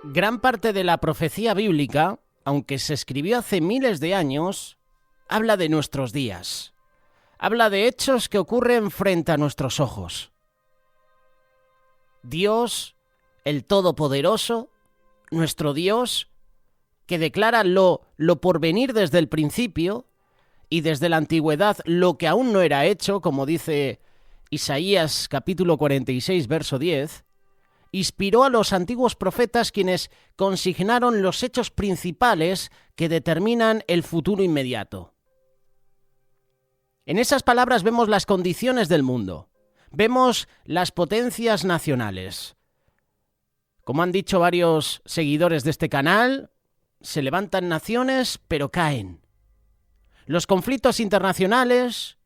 Gran parte de la profecía bíblica, aunque se escribió hace miles de años, habla de nuestros días. Habla de hechos que ocurren frente a nuestros ojos. Dios, el Todopoderoso, nuestro Dios, que declara lo por venir desde el principio y desde la antigüedad lo que aún no era hecho, como dice Isaías capítulo 46, verso 10, inspiró a los antiguos profetas quienes consignaron los hechos principales que determinan el futuro inmediato. En esas palabras vemos las condiciones del mundo, vemos las potencias nacionales. Como han dicho varios seguidores de este canal, se levantan naciones, pero caen. Los conflictos internacionales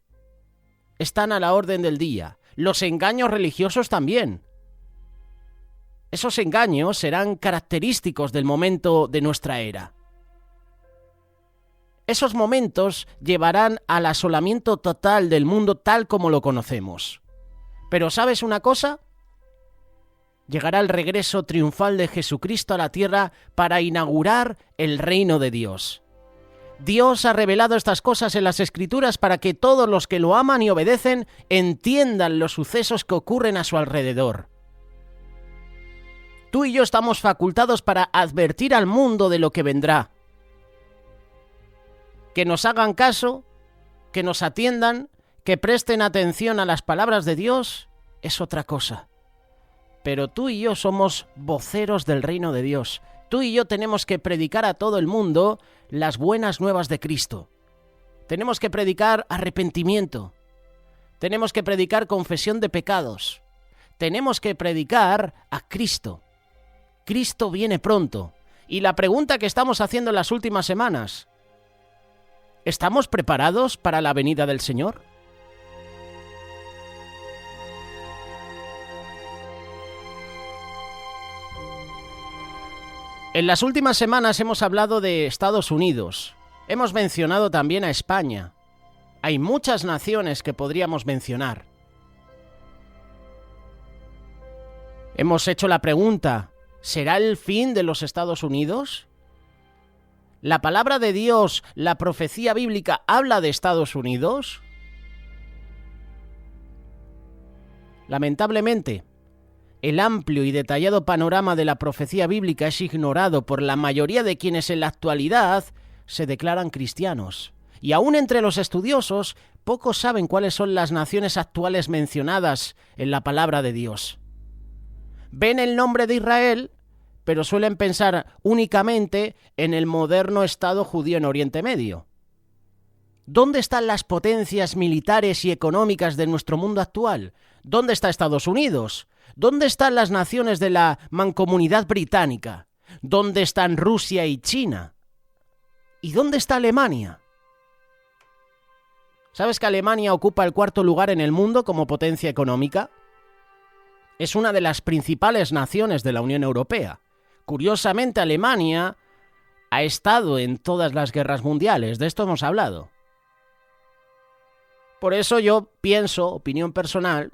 están a la orden del día. Los engaños religiosos también. Esos engaños serán característicos del momento de nuestra era. Esos momentos llevarán al asolamiento total del mundo tal como lo conocemos. Pero ¿sabes una cosa? Llegará el regreso triunfal de Jesucristo a la tierra para inaugurar el reino de Dios. Dios ha revelado estas cosas en las Escrituras para que todos los que lo aman y obedecen entiendan los sucesos que ocurren a su alrededor. Tú y yo estamos facultados para advertir al mundo de lo que vendrá. Que nos hagan caso, que nos atiendan, que presten atención a las palabras de Dios, es otra cosa. Pero tú y yo somos voceros del reino de Dios. Tú y yo tenemos que predicar a todo el mundo las buenas nuevas de Cristo. Tenemos que predicar arrepentimiento. Tenemos que predicar confesión de pecados. Tenemos que predicar a Cristo. Cristo viene pronto. Y la pregunta que estamos haciendo en las últimas semanas, ¿estamos preparados para la venida del Señor? En las últimas semanas hemos hablado de Estados Unidos. Hemos mencionado también a España. Hay muchas naciones que podríamos mencionar. Hemos hecho la pregunta, ¿será el fin de los Estados Unidos? ¿La palabra de Dios, la profecía bíblica, habla de Estados Unidos? Lamentablemente, el amplio y detallado panorama de la profecía bíblica es ignorado por la mayoría de quienes en la actualidad se declaran cristianos. Y aún entre los estudiosos, pocos saben cuáles son las naciones actuales mencionadas en la palabra de Dios. Ven el nombre de Israel, pero suelen pensar únicamente en el moderno Estado judío en Oriente Medio. ¿Dónde están las potencias militares y económicas de nuestro mundo actual? ¿Dónde está Estados Unidos? ¿Dónde están las naciones de la Mancomunidad Británica? ¿Dónde están Rusia y China? ¿Y dónde está Alemania? ¿Sabes que Alemania ocupa el 4º lugar en el mundo como potencia económica? Es una de las principales naciones de la Unión Europea. Curiosamente, Alemania ha estado en todas las guerras mundiales. De esto hemos hablado. Por eso yo pienso, opinión personal,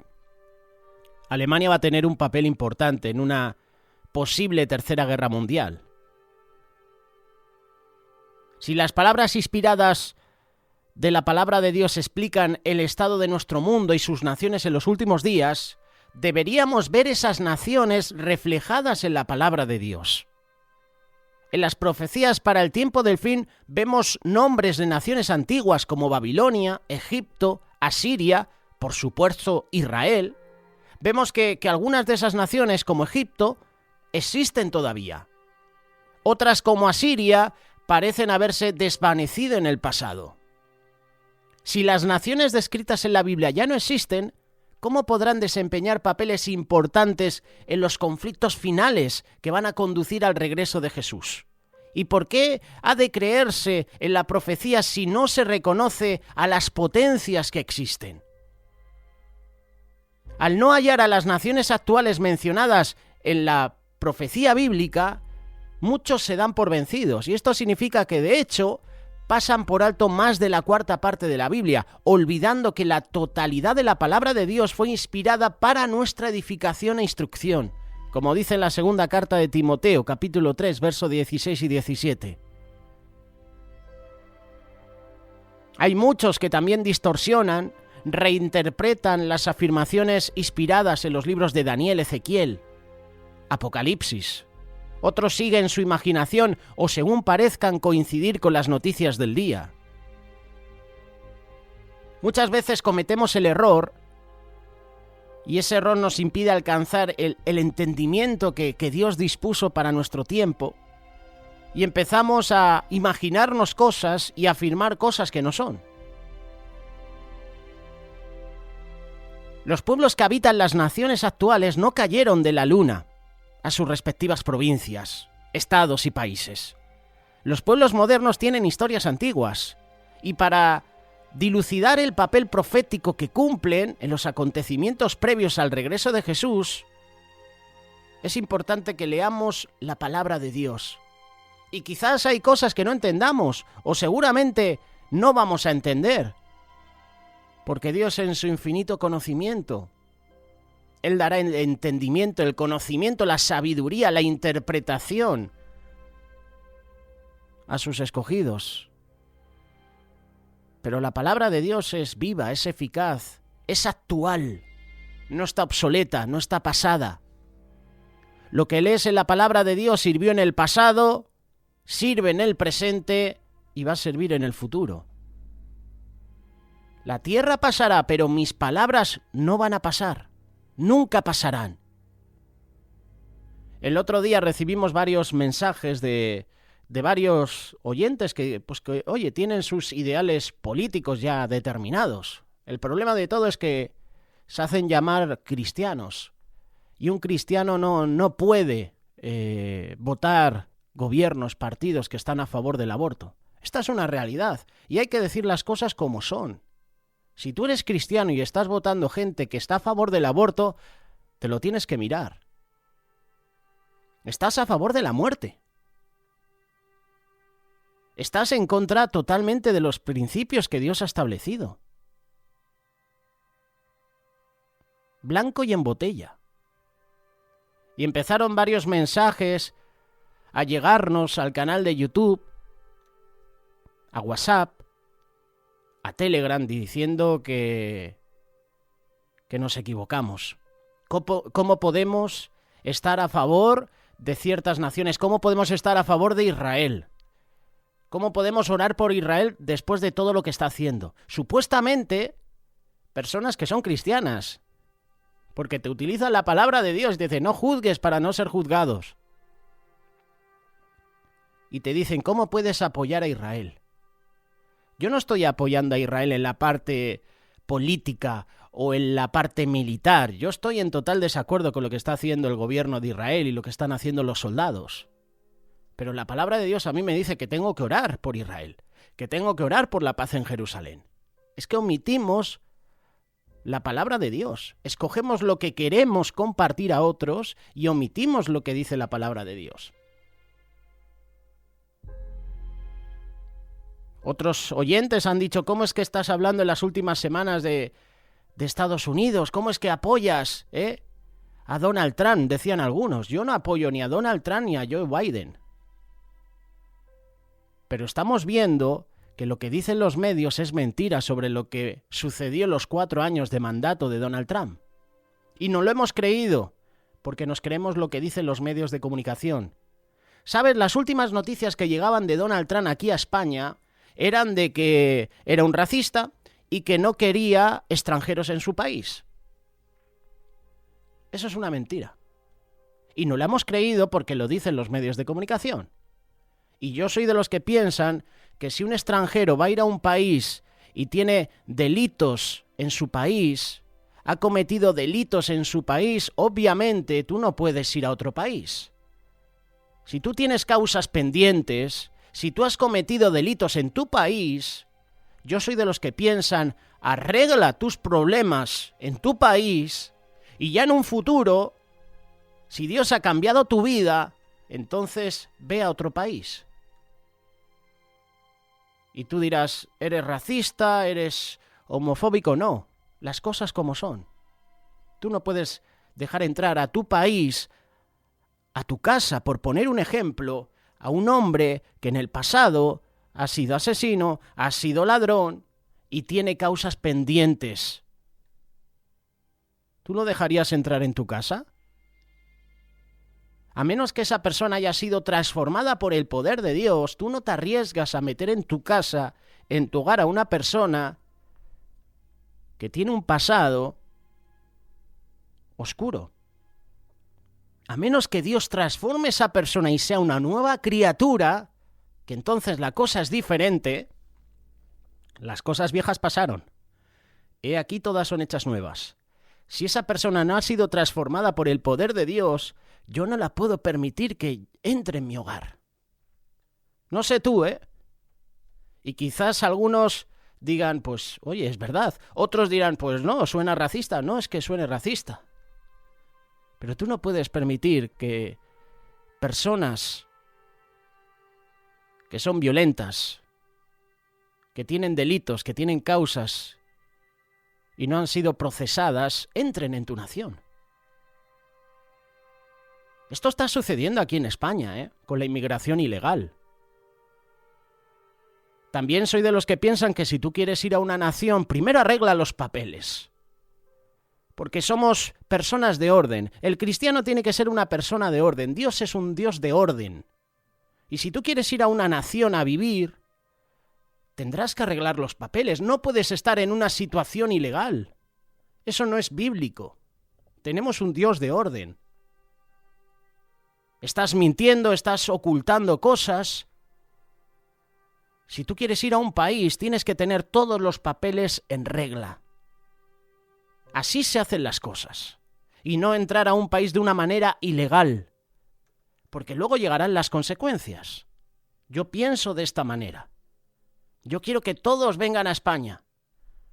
Alemania va a tener un papel importante en una posible tercera guerra mundial. Si las palabras inspiradas de la palabra de Dios explican el estado de nuestro mundo y sus naciones en los últimos días, deberíamos ver esas naciones reflejadas en la palabra de Dios. En las profecías para el tiempo del fin vemos nombres de naciones antiguas como Babilonia, Egipto, Asiria, por supuesto Israel. Vemos que algunas de esas naciones, como Egipto, existen todavía. Otras, como Asiria, parecen haberse desvanecido en el pasado. Si las naciones descritas en la Biblia ya no existen, ¿cómo podrán desempeñar papeles importantes en los conflictos finales que van a conducir al regreso de Jesús? ¿Y por qué ha de creerse en la profecía si no se reconoce a las potencias que existen? Al no hallar a las naciones actuales mencionadas en la profecía bíblica, muchos se dan por vencidos, y esto significa que, de hecho, pasan por alto más de la 4ª parte de la Biblia, olvidando que la totalidad de la palabra de Dios fue inspirada para nuestra edificación e instrucción, como dice en la segunda carta de Timoteo, capítulo 3, versos 16 y 17. Hay muchos que también distorsionan, reinterpretan las afirmaciones inspiradas en los libros de Daniel, Ezequiel, Apocalipsis. Otros siguen su imaginación o según parezcan coincidir con las noticias del día. Muchas veces cometemos el error y ese error nos impide alcanzar el entendimiento que Dios dispuso para nuestro tiempo y empezamos a imaginarnos cosas y a afirmar cosas que no son. Los pueblos que habitan las naciones actuales no cayeron de la luna a sus respectivas provincias, estados y países. Los pueblos modernos tienen historias antiguas y para dilucidar el papel profético que cumplen en los acontecimientos previos al regreso de Jesús, es importante que leamos la palabra de Dios. Y quizás hay cosas que no entendamos o seguramente no vamos a entender, porque Dios en su infinito conocimiento, Él dará el entendimiento, el conocimiento, la sabiduría, la interpretación a sus escogidos. Pero la palabra de Dios es viva, es eficaz, es actual, no está obsoleta, no está pasada. Lo que lees en la palabra de Dios sirvió en el pasado, sirve en el presente y va a servir en el futuro. La tierra pasará, pero mis palabras no van a pasar, nunca pasarán. El otro día recibimos varios mensajes de varios oyentes que, oye, tienen sus ideales políticos ya determinados. El problema de todo es que se hacen llamar cristianos. Y un cristiano no puede votar gobiernos, partidos que están a favor del aborto. Esta es una realidad y hay que decir las cosas como son. Si tú eres cristiano y estás votando gente que está a favor del aborto, te lo tienes que mirar. Estás a favor de la muerte. Estás en contra totalmente de los principios que Dios ha establecido. Blanco y en botella. Y empezaron varios mensajes a llegarnos al canal de YouTube, a WhatsApp, a Telegram, diciendo que nos equivocamos. ¿Cómo podemos estar a favor de ciertas naciones? ¿Cómo podemos estar a favor de Israel? ¿Cómo podemos orar por Israel después de todo lo que está haciendo? Supuestamente, personas que son cristianas, porque te utilizan la palabra de Dios, dice, no juzgues para no ser juzgados. Y te dicen, ¿cómo puedes apoyar a Israel? Yo no estoy apoyando a Israel en la parte política o en la parte militar. Yo estoy en total desacuerdo con lo que está haciendo el gobierno de Israel y lo que están haciendo los soldados. Pero la palabra de Dios a mí me dice que tengo que orar por Israel, que tengo que orar por la paz en Jerusalén. Es que omitimos la palabra de Dios. Escogemos lo que queremos compartir a otros y omitimos lo que dice la palabra de Dios. Otros oyentes han dicho, ¿cómo es que estás hablando en las últimas semanas de Estados Unidos? ¿Cómo es que apoyas a Donald Trump? Decían algunos. Yo no apoyo ni a Donald Trump ni a Joe Biden. Pero estamos viendo que lo que dicen los medios es mentira sobre lo que sucedió en los 4 años de mandato de Donald Trump. Y no lo hemos creído, porque nos creemos lo que dicen los medios de comunicación. ¿Sabes? Las últimas noticias que llegaban de Donald Trump aquí a España eran de que era un racista y que no quería extranjeros en su país. Eso es una mentira. Y no lo hemos creído porque lo dicen los medios de comunicación. Y yo soy de los que piensan que si un extranjero va a ir a un país y tiene delitos en su país, ha cometido delitos en su país, obviamente tú no puedes ir a otro país. Si tú tienes causas pendientes, si tú has cometido delitos en tu país, yo soy de los que piensan, arregla tus problemas en tu país y ya en un futuro, si Dios ha cambiado tu vida, entonces ve a otro país. Y tú dirás, ¿eres racista? ¿Eres homofóbico? No, las cosas como son. Tú no puedes dejar entrar a tu país a tu casa, por poner un ejemplo, a un hombre que en el pasado ha sido asesino, ha sido ladrón y tiene causas pendientes. ¿Tú lo dejarías entrar en tu casa? A menos que esa persona haya sido transformada por el poder de Dios, tú no te arriesgas a meter en tu casa, en tu hogar, a una persona que tiene un pasado oscuro. A menos que Dios transforme a esa persona y sea una nueva criatura, que entonces la cosa es diferente. Las cosas viejas pasaron. He aquí todas son hechas nuevas. Si esa persona no ha sido transformada por el poder de Dios, yo no la puedo permitir que entre en mi hogar. No sé tú, ¿eh? Y quizás algunos digan, pues, oye, es verdad. Otros dirán, pues no, suena racista. No es que suene racista. Pero tú no puedes permitir que personas que son violentas, que tienen delitos, que tienen causas y no han sido procesadas, entren en tu nación. Esto está sucediendo aquí en España, con la inmigración ilegal. También soy de los que piensan que si tú quieres ir a una nación, primero arregla los papeles. Porque somos personas de orden. El cristiano tiene que ser una persona de orden. Dios es un Dios de orden. Y si tú quieres ir a una nación a vivir, tendrás que arreglar los papeles. No puedes estar en una situación ilegal. Eso no es bíblico. Tenemos un Dios de orden. Estás mintiendo, estás ocultando cosas. Si tú quieres ir a un país, tienes que tener todos los papeles en regla. Así se hacen las cosas. Y no entrar a un país de una manera ilegal. Porque luego llegarán las consecuencias. Yo pienso de esta manera. Yo quiero que todos vengan a España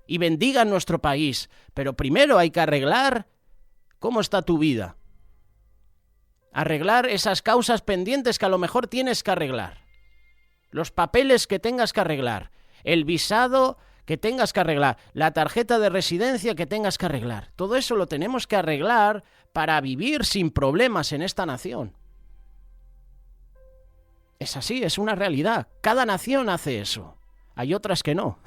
y bendigan nuestro país, pero primero hay que arreglar cómo está tu vida. Arreglar esas causas pendientes que a lo mejor tienes que arreglar. Los papeles que tengas que arreglar. El visado que tengas que arreglar. La tarjeta de residencia que tengas que arreglar. Todo eso lo tenemos que arreglar para vivir sin problemas en esta nación. Es así, es una realidad. Cada nación hace eso. Hay otras que no.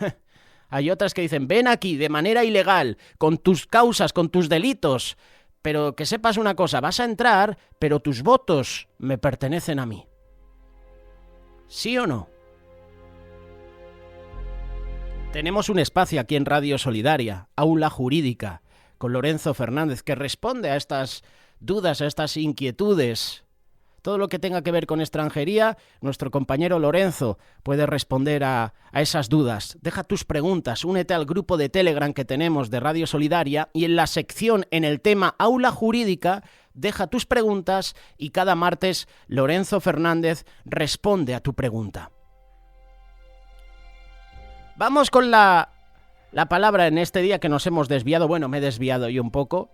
Hay otras que dicen, ven aquí de manera ilegal, con tus causas, con tus delitos, pero que sepas una cosa, vas a entrar, pero tus votos me pertenecen a mí. ¿Sí o no? Tenemos un espacio aquí en Radio Solidaria, Aula Jurídica, con Lorenzo Fernández, que responde a estas dudas, a estas inquietudes. Todo lo que tenga que ver con extranjería, nuestro compañero Lorenzo puede responder a esas dudas. Deja tus preguntas, únete al grupo de Telegram que tenemos de Radio Solidaria y en la sección, en el tema Aula Jurídica, deja tus preguntas y cada martes Lorenzo Fernández responde a tu pregunta. Vamos con la palabra en este día que nos hemos desviado. Bueno, me he desviado yo un poco.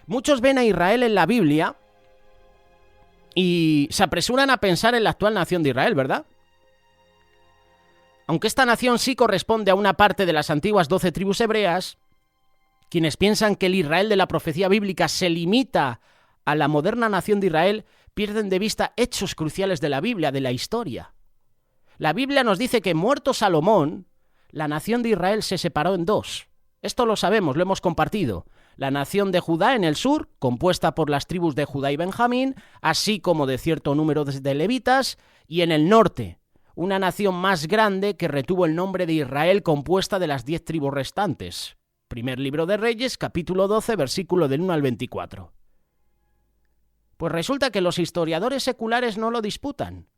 Muchos ven a Israel en la Biblia y se apresuran a pensar en la actual nación de Israel, ¿verdad? Aunque esta nación sí corresponde a una parte de las antiguas 12 tribus hebreas, quienes piensan que el Israel de la profecía bíblica se limita a la moderna nación de Israel, pierden de vista hechos cruciales de la Biblia, de la historia. La Biblia nos dice que muerto Salomón, la nación de Israel se separó en dos. Esto lo sabemos, lo hemos compartido. La nación de Judá en el sur, compuesta por las tribus de Judá y Benjamín, así como de cierto número de levitas, y en el norte, una nación más grande que retuvo el nombre de Israel, compuesta de las 10 tribus restantes. Primer libro de Reyes, capítulo 12, versículo del 1 al 24. Pues resulta que los historiadores seculares no lo disputan.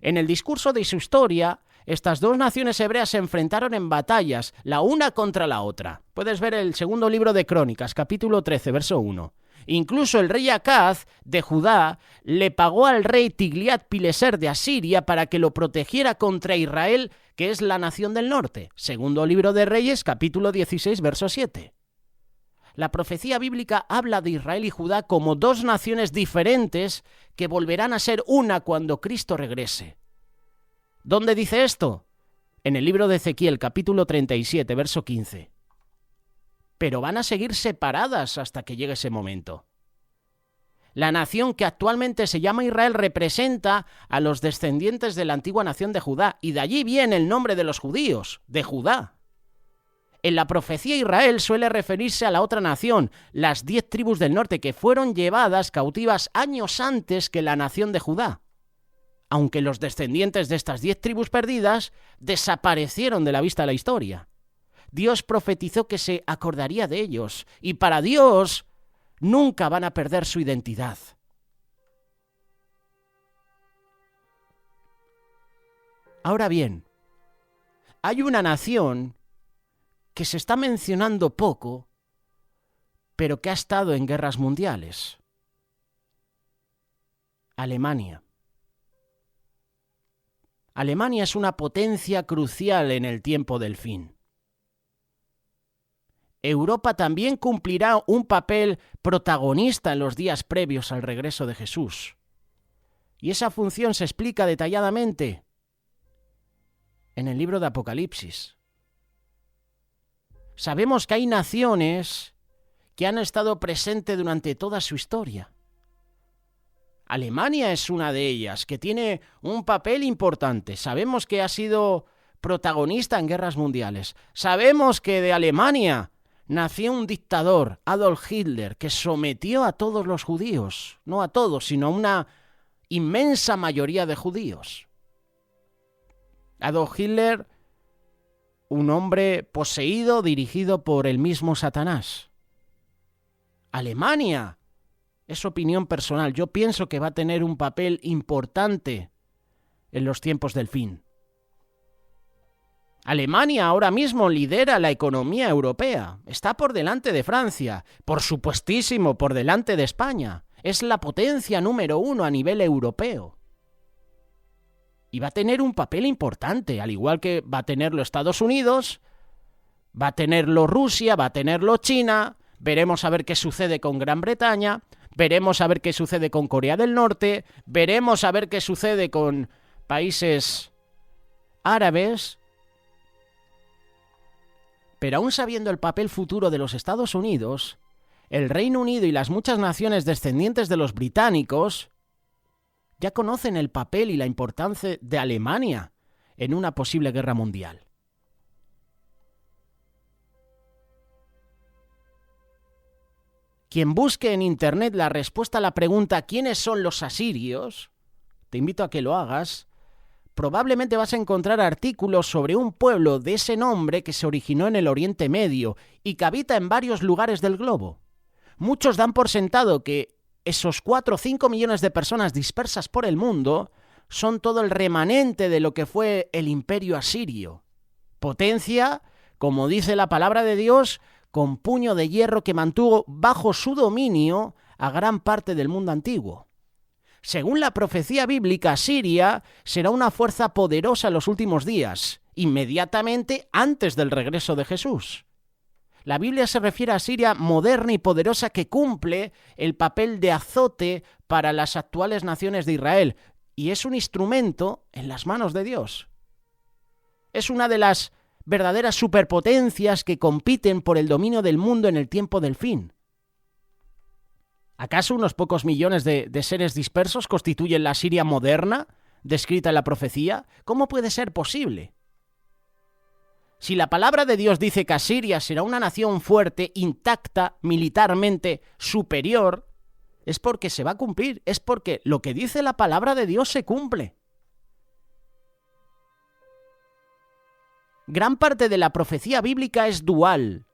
En el discurso de su historia, estas dos naciones hebreas se enfrentaron en batallas, la una contra la otra. Puedes ver el segundo libro de Crónicas, capítulo 13, verso 1. Incluso el rey Acaz de Judá le pagó al rey Tigliat-Pileser de Asiria para que lo protegiera contra Israel, que es la nación del norte. Segundo libro de Reyes, capítulo 16, verso 7. La profecía bíblica habla de Israel y Judá como dos naciones diferentes que volverán a ser una cuando Cristo regrese. ¿Dónde dice esto? En el libro de Ezequiel, capítulo 37, verso 15. Pero van a seguir separadas hasta que llegue ese momento. La nación que actualmente se llama Israel representa a los descendientes de la antigua nación de Judá, y de allí viene el nombre de los judíos, de Judá. En la profecía Israel suele referirse a la otra nación, las 10 tribus del norte, que fueron llevadas cautivas años antes que la nación de Judá, aunque los descendientes de estas 10 tribus perdidas desaparecieron de la vista de la historia. Dios profetizó que se acordaría de ellos, y para Dios nunca van a perder su identidad. Ahora bien, hay una nación que se está mencionando poco, pero que ha estado en guerras mundiales. Alemania. Alemania es una potencia crucial en el tiempo del fin. Europa también cumplirá un papel protagonista en los días previos al regreso de Jesús. Y esa función se explica detalladamente en el libro de Apocalipsis. Sabemos que hay naciones que han estado presentes durante toda su historia. Alemania es una de ellas, que tiene un papel importante. Sabemos que ha sido protagonista en guerras mundiales. Sabemos que de Alemania nació un dictador, Adolf Hitler, que sometió a todos los judíos, no a todos, sino a una inmensa mayoría de judíos. Adolf Hitler, un hombre poseído, dirigido por el mismo Satanás. Alemania, es opinión personal, yo pienso que va a tener un papel importante en los tiempos del fin. Alemania ahora mismo lidera la economía europea, está por delante de Francia, por supuestísimo por delante de España, es la potencia número 1 a nivel europeo. Y va a tener un papel importante, al igual que va a tenerlo Estados Unidos, va a tenerlo Rusia, va a tenerlo China, veremos a ver qué sucede con Gran Bretaña, veremos a ver qué sucede con Corea del Norte, veremos a ver qué sucede con países árabes. Pero aún sabiendo el papel futuro de los Estados Unidos, el Reino Unido y las muchas naciones descendientes de los británicos ya conocen el papel y la importancia de Alemania en una posible guerra mundial. Quien busque en Internet la respuesta a la pregunta ¿quiénes son los asirios?, te invito a que lo hagas. Probablemente vas a encontrar artículos sobre un pueblo de ese nombre que se originó en el Oriente Medio y que habita en varios lugares del globo. Muchos dan por sentado que esos 4 o 5 millones de personas dispersas por el mundo son todo el remanente de lo que fue el imperio asirio. Potencia, como dice la palabra de Dios, con puño de hierro que mantuvo bajo su dominio a gran parte del mundo antiguo. Según la profecía bíblica, Asiria será una fuerza poderosa en los últimos días, inmediatamente antes del regreso de Jesús. La Biblia se refiere a Asiria moderna y poderosa que cumple el papel de azote para las actuales naciones de Israel y es un instrumento en las manos de Dios. Es una de las verdaderas superpotencias que compiten por el dominio del mundo en el tiempo del fin. ¿Acaso unos pocos millones de seres dispersos constituyen la Asiria moderna, descrita en la profecía? ¿Cómo puede ser posible? Si la palabra de Dios dice que Asiria será una nación fuerte, intacta, militarmente superior, es porque se va a cumplir, es porque lo que dice la palabra de Dios se cumple. Gran parte de la profecía bíblica es dual,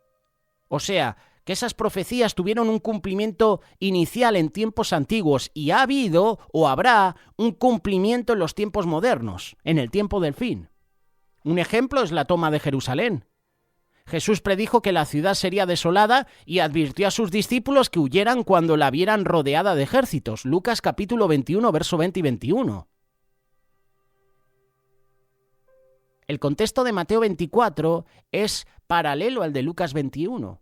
o sea, que esas profecías tuvieron un cumplimiento inicial en tiempos antiguos y ha habido o habrá un cumplimiento en los tiempos modernos, en el tiempo del fin. Un ejemplo es la toma de Jerusalén. Jesús predijo que la ciudad sería desolada y advirtió a sus discípulos que huyeran cuando la vieran rodeada de ejércitos. Lucas capítulo 21, verso 20 y 21. El contexto de Mateo 24 es paralelo al de Lucas 21.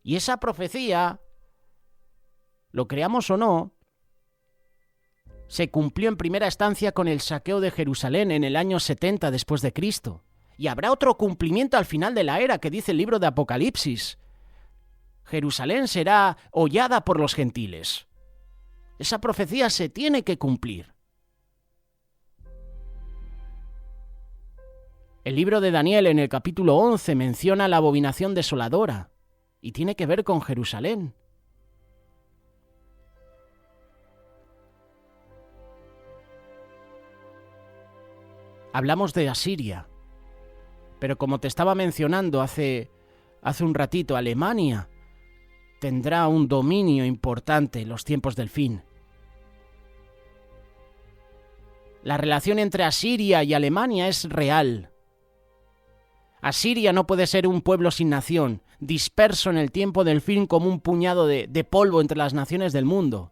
Y esa profecía, lo creamos o no, se cumplió en primera instancia con el saqueo de Jerusalén en el año 70 después de Cristo. Y habrá otro cumplimiento al final de la era que dice el libro de Apocalipsis. Jerusalén será hollada por los gentiles. Esa profecía se tiene que cumplir. El libro de Daniel en el capítulo 11 menciona la abominación desoladora y tiene que ver con Jerusalén. Hablamos de Asiria, pero como te estaba mencionando hace un ratito, Alemania tendrá un dominio importante en los tiempos del fin. La relación entre Asiria y Alemania es real. Asiria no puede ser un pueblo sin nación, disperso en el tiempo del fin como un puñado de polvo entre las naciones del mundo.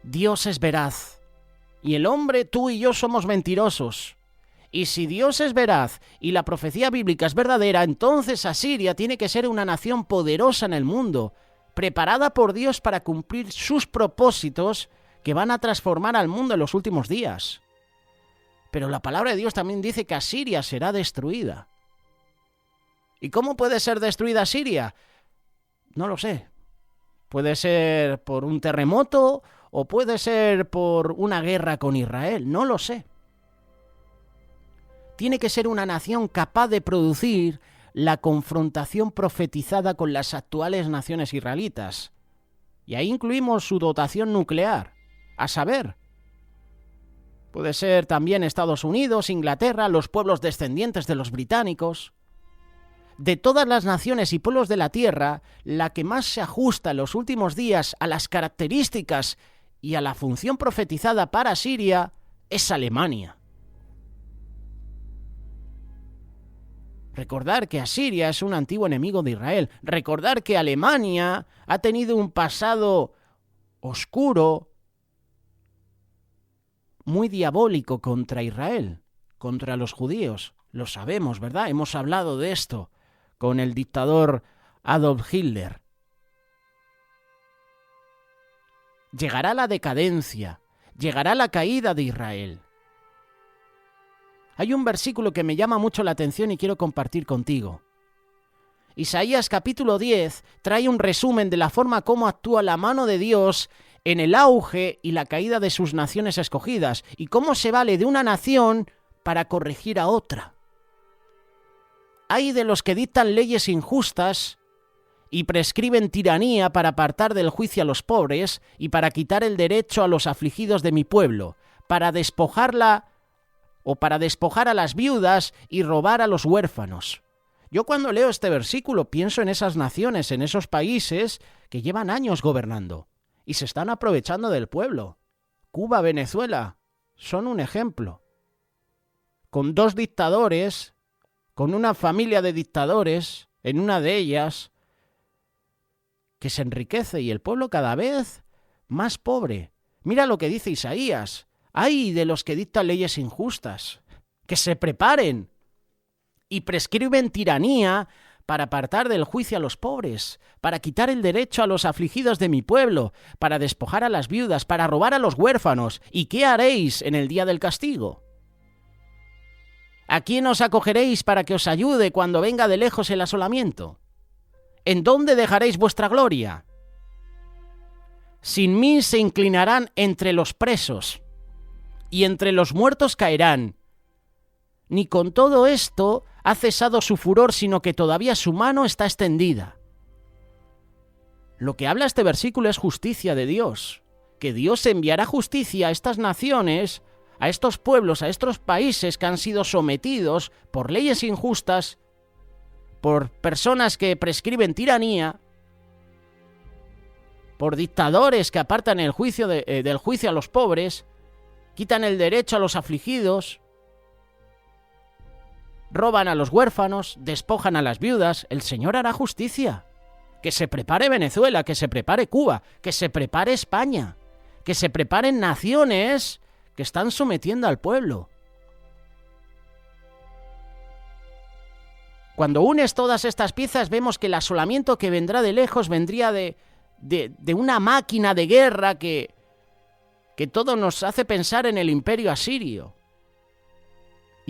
Dios es veraz, y el hombre, tú y yo, somos mentirosos. Y si Dios es veraz y la profecía bíblica es verdadera, entonces Asiria tiene que ser una nación poderosa en el mundo, preparada por Dios para cumplir sus propósitos que van a transformar al mundo en los últimos días. Pero la palabra de Dios también dice que Asiria será destruida. ¿Y cómo puede ser destruida Asiria? No lo sé. Puede ser por un terremoto o puede ser por una guerra con Israel, no lo sé. Tiene que ser una nación capaz de producir la confrontación profetizada con las actuales naciones israelitas. Y ahí incluimos su dotación nuclear, a saber, puede ser también Estados Unidos, Inglaterra, los pueblos descendientes de los británicos. De todas las naciones y pueblos de la tierra, la que más se ajusta en los últimos días a las características y a la función profetizada para Siria es Alemania. Recordar que Asiria es un antiguo enemigo de Israel. Recordar que Alemania ha tenido un pasado oscuro, muy diabólico contra Israel, contra los judíos. Lo sabemos, ¿verdad? Hemos hablado de esto con el dictador Adolf Hitler. Llegará la decadencia, llegará la caída de Israel. Hay un versículo que me llama mucho la atención y quiero compartir contigo. Isaías capítulo 10 trae un resumen de la forma como actúa la mano de Dios en el auge y la caída de sus naciones escogidas y cómo se vale de una nación para corregir a otra. Hay de los que dictan leyes injustas y prescriben tiranía para apartar del juicio a los pobres y para quitar el derecho a los afligidos de mi pueblo, para despojar a las viudas y robar a los huérfanos. Yo cuando leo este versículo pienso en esas naciones, en esos países que llevan años gobernando y se están aprovechando del pueblo. Cuba, Venezuela, son un ejemplo. Con dos dictadores, con una familia de dictadores, en una de ellas, que se enriquece y el pueblo cada vez más pobre. Mira lo que dice Isaías. ¡Ay de los que dictan leyes injustas! ¡Que se preparen! Y prescriben tiranía para apartar del juicio a los pobres, para quitar el derecho a los afligidos de mi pueblo, para despojar a las viudas, para robar a los huérfanos. ¿Y qué haréis en el día del castigo? ¿A quién os acogeréis para que os ayude cuando venga de lejos el asolamiento? ¿En dónde dejaréis vuestra gloria? Sin mí se inclinarán entre los presos, y entre los muertos caerán. Ni con todo esto ha cesado su furor, sino que todavía su mano está extendida. Lo que habla este versículo es justicia de Dios, que Dios enviará justicia a estas naciones, a estos pueblos, a estos países que han sido sometidos por leyes injustas, por personas que prescriben tiranía, por dictadores que apartan del juicio a los pobres, quitan el derecho a los afligidos, roban a los huérfanos, despojan a las viudas. El Señor hará justicia. Que se prepare Venezuela, que se prepare Cuba, que se prepare España, que se preparen naciones que están sometiendo al pueblo. Cuando unes todas estas piezas vemos que el asolamiento que vendrá de lejos vendría de una máquina de guerra que todo nos hace pensar en el imperio asirio.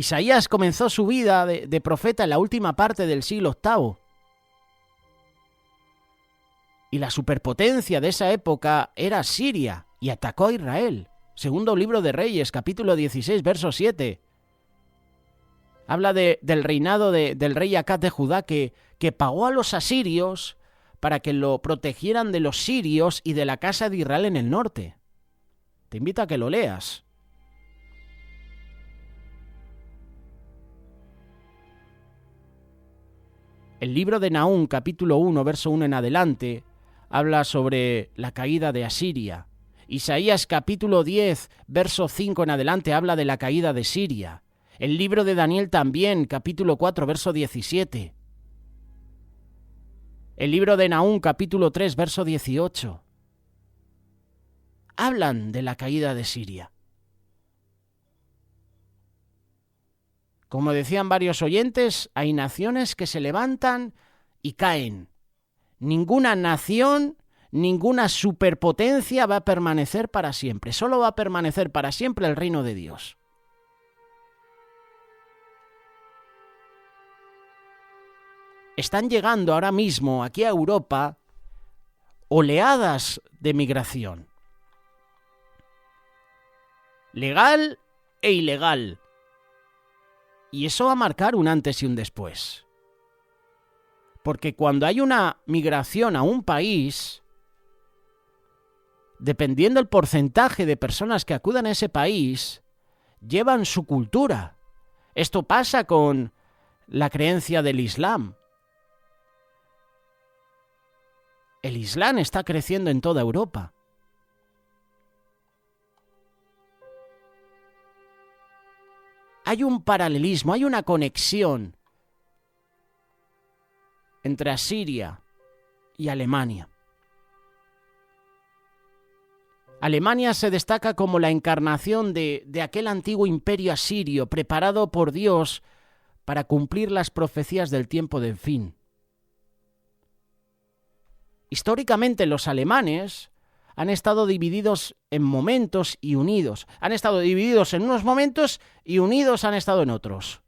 Isaías comenzó su vida de profeta en la última parte del siglo VIII. Y la superpotencia de esa época era Siria y atacó a Israel. Segundo libro de Reyes, capítulo 16, verso 7. Habla del reinado del rey Acaz de Judá que pagó a los asirios para que lo protegieran de los sirios y de la casa de Israel en el norte. Te invito a que lo leas. El libro de Nahum, capítulo 1, verso 1 en adelante, habla sobre la caída de Asiria. Isaías, capítulo 10, verso 5 en adelante, habla de la caída de Siria. El libro de Daniel también, capítulo 4, verso 17. El libro de Nahum, capítulo 3, verso 18. Hablan de la caída de Siria. Como decían varios oyentes, hay naciones que se levantan y caen. Ninguna nación, ninguna superpotencia va a permanecer para siempre. Solo va a permanecer para siempre el reino de Dios. Están llegando ahora mismo aquí a Europa oleadas de migración. Legal e ilegal. Y eso va a marcar un antes y un después. Porque cuando hay una migración a un país, dependiendo del porcentaje de personas que acudan a ese país, llevan su cultura. Esto pasa con la creencia del Islam. El Islam está creciendo en toda Europa. Hay un paralelismo, hay una conexión entre Asiria y Alemania. Alemania se destaca como la encarnación de aquel antiguo imperio asirio preparado por Dios para cumplir las profecías del tiempo del fin. Históricamente los alemanes han estado divididos en momentos y unidos. Han estado divididos en unos momentos y unidos han estado en otros.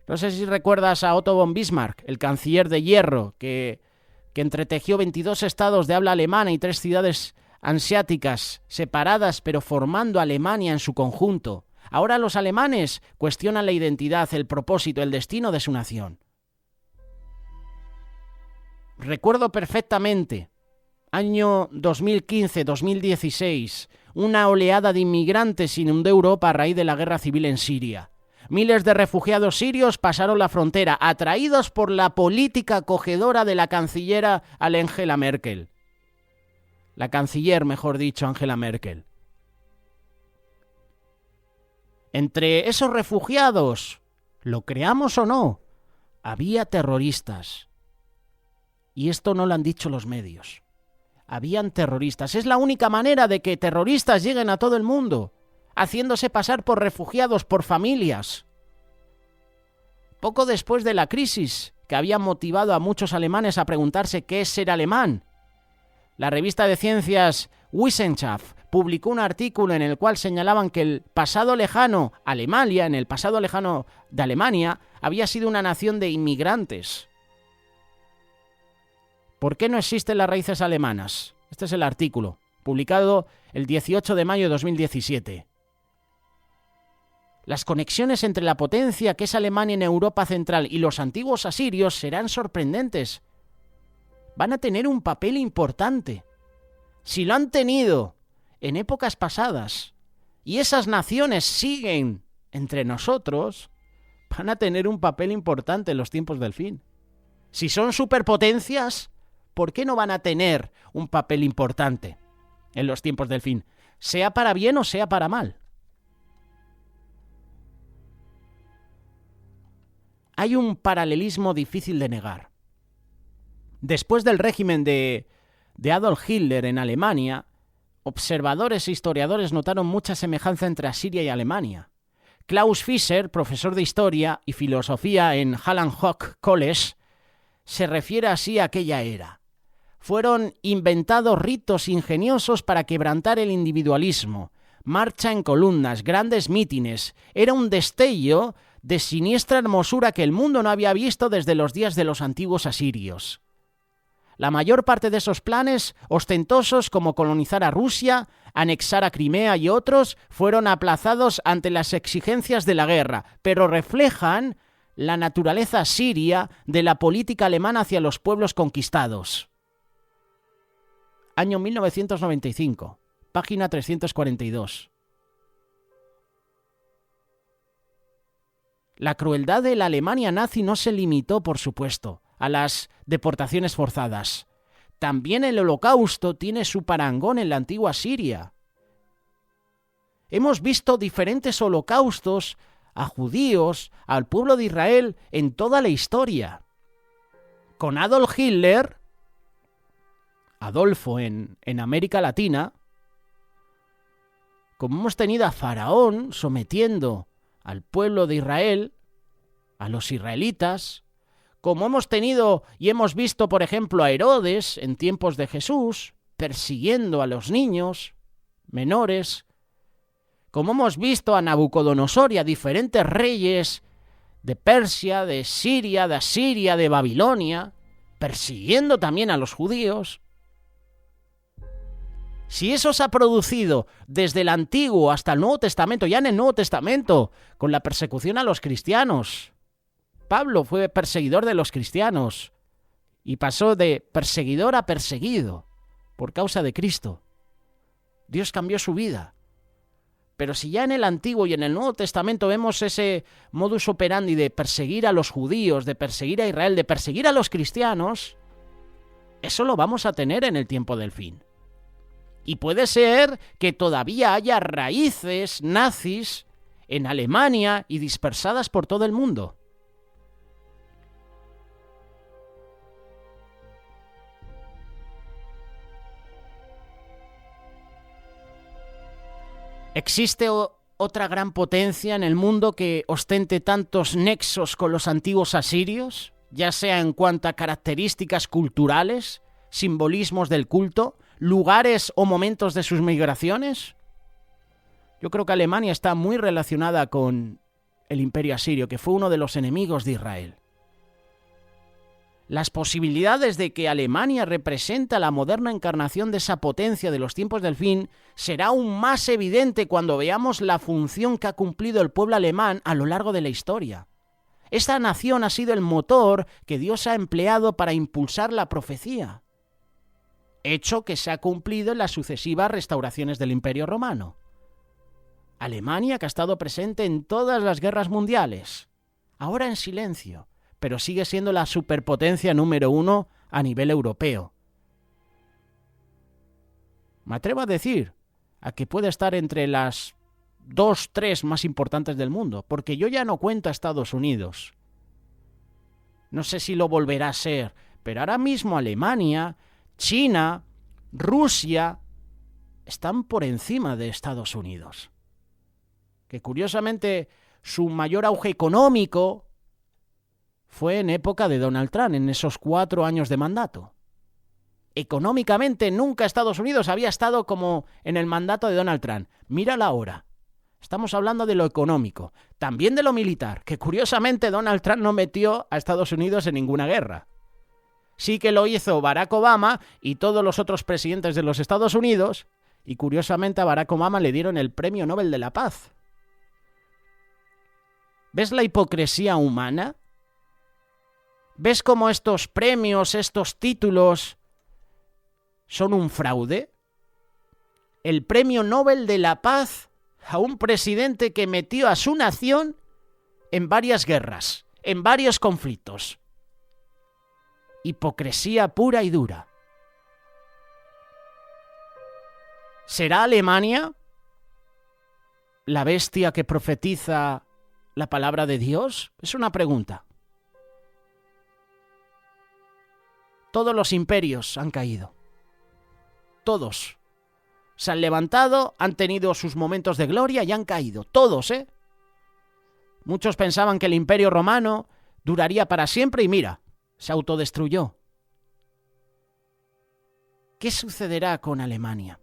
No sé si recuerdas a Otto von Bismarck, el canciller de hierro, que entretejió 22 estados de habla alemana y 3 ciudades hanseáticas separadas pero formando Alemania en su conjunto. Ahora los alemanes cuestionan la identidad, el propósito, el destino de su nación. Recuerdo perfectamente, año 2015-2016, una oleada de inmigrantes inundó Europa a raíz de la guerra civil en Siria. Miles de refugiados sirios pasaron la frontera, atraídos por la política acogedora de la canciller Angela Merkel. La canciller, mejor dicho, Angela Merkel. Entre esos refugiados, lo creamos o no, había terroristas. Y esto no lo han dicho los medios. Habían terroristas. Es la única manera de que terroristas lleguen a todo el mundo, haciéndose pasar por refugiados, por familias. Poco después de la crisis, que había motivado a muchos alemanes a preguntarse qué es ser alemán, la revista de ciencias Wissenschaft publicó un artículo en el cual señalaban que el pasado lejano, Alemania, en el pasado lejano de Alemania, había sido una nación de inmigrantes. ¿Por qué no existen las raíces alemanas? Este es el artículo, publicado el 18 de mayo de 2017. Las conexiones entre la potencia que es Alemania en Europa Central y los antiguos asirios serán sorprendentes. Van a tener un papel importante. Si lo han tenido en épocas pasadas y esas naciones siguen entre nosotros, van a tener un papel importante en los tiempos del fin. Si son superpotencias, ¿por qué no van a tener un papel importante en los tiempos del fin? Sea para bien o sea para mal. Hay un paralelismo difícil de negar. Después del régimen de Adolf Hitler en Alemania, observadores e historiadores notaron mucha semejanza entre Asiria y Alemania. Klaus Fischer, profesor de historia y filosofía en Halland Hoch College, se refiere así a aquella era. Fueron inventados ritos ingeniosos para quebrantar el individualismo, marcha en columnas, grandes mítines. Era un destello de siniestra hermosura que el mundo no había visto desde los días de los antiguos asirios. La mayor parte de esos planes, ostentosos como colonizar a Rusia, anexar a Crimea y otros, fueron aplazados ante las exigencias de la guerra, pero reflejan la naturaleza siria de la política alemana hacia los pueblos conquistados. Año 1995, página 342. La crueldad de la Alemania nazi no se limitó, por supuesto, a las deportaciones forzadas. También el Holocausto tiene su parangón en la antigua Siria. Hemos visto diferentes holocaustos a judíos, al pueblo de Israel, en toda la historia. Con Adolf Hitler, Adolfo en América Latina, como hemos tenido a Faraón sometiendo al pueblo de Israel, a los israelitas, como hemos tenido y hemos visto, por ejemplo, a Herodes en tiempos de Jesús, persiguiendo a los niños menores, como hemos visto a Nabucodonosor y a diferentes reyes de Persia, de Siria, de Asiria, de Babilonia, persiguiendo también a los judíos. Si eso se ha producido desde el Antiguo hasta el Nuevo Testamento, ya en el Nuevo Testamento, con la persecución a los cristianos, Pablo fue perseguidor de los cristianos y pasó de perseguidor a perseguido por causa de Cristo. Dios cambió su vida. Pero si ya en el Antiguo y en el Nuevo Testamento vemos ese modus operandi de perseguir a los judíos, de perseguir a Israel, de perseguir a los cristianos, eso lo vamos a tener en el tiempo del fin. Y puede ser que todavía haya raíces nazis en Alemania y dispersadas por todo el mundo. ¿Existe otra gran potencia en el mundo que ostente tantos nexos con los antiguos asirios, ya sea en cuanto a características culturales, simbolismos del culto, lugares o momentos de sus migraciones? Yo creo que Alemania está muy relacionada con el Imperio Asirio, que fue uno de los enemigos de Israel. Las posibilidades de que Alemania representa la moderna encarnación de esa potencia de los tiempos del fin será aún más evidente cuando veamos la función que ha cumplido el pueblo alemán a lo largo de la historia. Esta nación ha sido el motor que Dios ha empleado para impulsar la profecía, hecho que se ha cumplido en las sucesivas restauraciones del Imperio Romano. Alemania, que ha estado presente en todas las guerras mundiales, ahora en silencio, pero sigue siendo la superpotencia número 1 a nivel europeo. Me atrevo a decir a que puede estar entre las 2, 3 más importantes del mundo, porque yo ya no cuento a Estados Unidos. No sé si lo volverá a ser, pero ahora mismo Alemania, China, Rusia están por encima de Estados Unidos. Que curiosamente su mayor auge económico fue en época de Donald Trump, en esos 4 años de mandato. Económicamente nunca Estados Unidos había estado como en el mandato de Donald Trump. Mírala ahora. Estamos hablando de lo económico, también de lo militar, que curiosamente Donald Trump no metió a Estados Unidos en ninguna guerra. Sí que lo hizo Barack Obama y todos los otros presidentes de los Estados Unidos, y curiosamente a Barack Obama le dieron el Premio Nobel de la Paz. ¿Ves la hipocresía humana? ¿Ves cómo estos premios, estos títulos son un fraude? El Premio Nobel de la Paz a un presidente que metió a su nación en varias guerras, en varios conflictos. Hipocresía pura y dura. ¿Será Alemania la bestia que profetiza la palabra de Dios? Es una pregunta. Todos los imperios han caído. Todos. Se han levantado, han tenido sus momentos de gloria y han caído. Todos, ¿eh? Muchos pensaban que el Imperio Romano duraría para siempre y mira, se autodestruyó. ¿Qué sucederá con Alemania?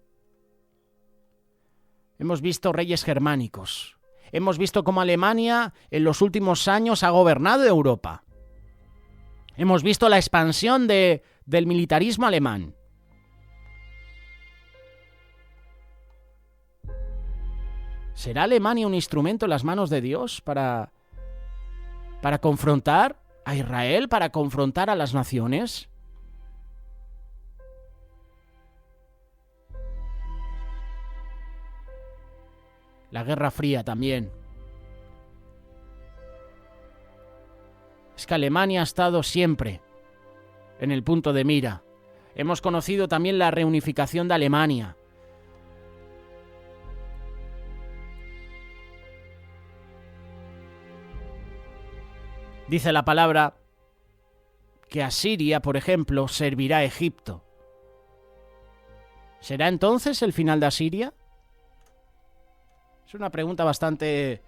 Hemos visto reyes germánicos. Hemos visto cómo Alemania en los últimos años ha gobernado Europa. Hemos visto la expansión del militarismo alemán. ¿Será Alemania un instrumento en las manos de Dios para confrontar a Israel, para confrontar a las naciones? La Guerra Fría también. Es que Alemania ha estado siempre en el punto de mira. Hemos conocido también la reunificación de Alemania. Dice la palabra que Asiria, por ejemplo, servirá a Egipto. ¿Será entonces el final de Asiria? Es una pregunta bastante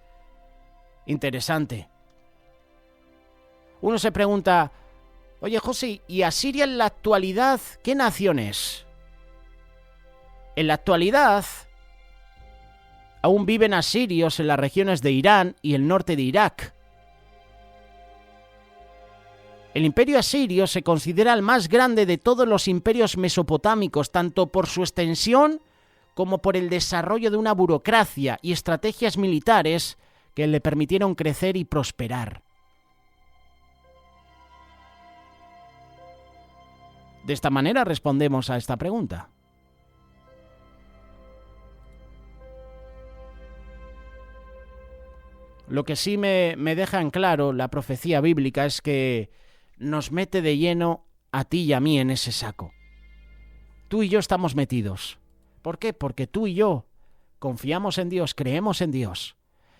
interesante. Uno se pregunta, oye José, ¿y Asiria en la actualidad qué nación es? En la actualidad aún viven asirios en las regiones de Irán y el norte de Irak. El imperio asirio se considera el más grande de todos los imperios mesopotámicos, tanto por su extensión como por el desarrollo de una burocracia y estrategias militares que le permitieron crecer y prosperar. De esta manera respondemos a esta pregunta. Lo que sí me deja en claro la profecía bíblica es que nos mete de lleno a ti y a mí en ese saco. Tú y yo estamos metidos. ¿Por qué? Porque tú y yo confiamos en Dios, creemos en Dios.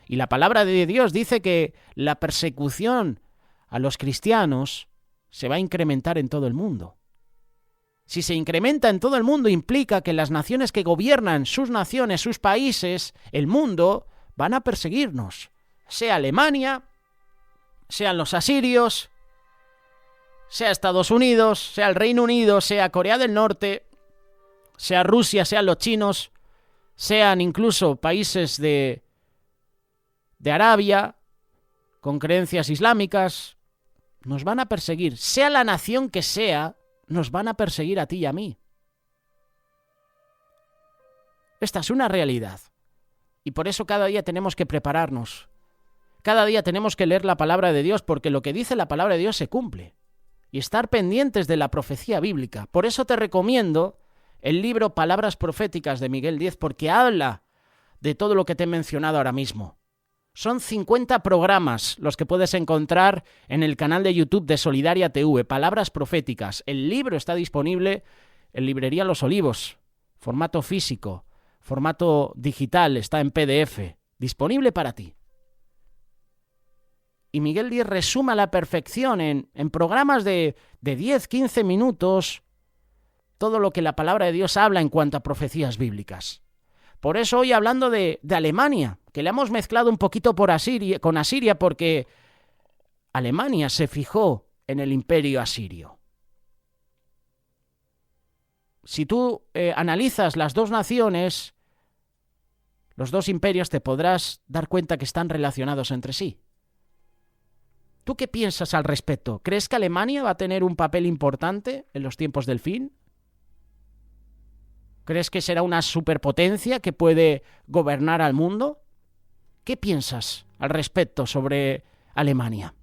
Y la palabra de Dios dice que la persecución a los cristianos se va a incrementar en todo el mundo. Si se incrementa en todo el mundo, implica que las naciones que gobiernan sus naciones, sus países, el mundo, van a perseguirnos. Sea Alemania, sean los asirios, sea Estados Unidos, sea el Reino Unido, sea Corea del Norte, sea Rusia, sean los chinos, sean incluso países de Arabia, con creencias islámicas, nos van a perseguir. Sea la nación que sea, nos van a perseguir a ti y a mí. Esta es una realidad. Y por eso cada día tenemos que prepararnos. Cada día tenemos que leer la palabra de Dios, porque lo que dice la palabra de Dios se cumple. Y estar pendientes de la profecía bíblica. Por eso te recomiendo el libro Palabras Proféticas de Miguel Díez, porque habla de todo lo que te he mencionado ahora mismo. Son 50 programas los que puedes encontrar en el canal de YouTube de Solidaria TV, Palabras Proféticas. El libro está disponible en Librería Los Olivos, formato físico, formato digital, está en PDF, disponible para ti. Y Miguel Díez resume a la perfección en programas de 10-15 minutos todo lo que la palabra de Dios habla en cuanto a profecías bíblicas. Por eso hoy hablando de Alemania, que le hemos mezclado un poquito con Asiria, porque Alemania se fijó en el imperio asirio. Si tú analizas las dos naciones, los dos imperios, te podrás dar cuenta que están relacionados entre sí. ¿Tú qué piensas al respecto? ¿Crees que Alemania va a tener un papel importante en los tiempos del fin? ¿Crees que será una superpotencia que puede gobernar al mundo? ¿Qué piensas al respecto sobre Alemania?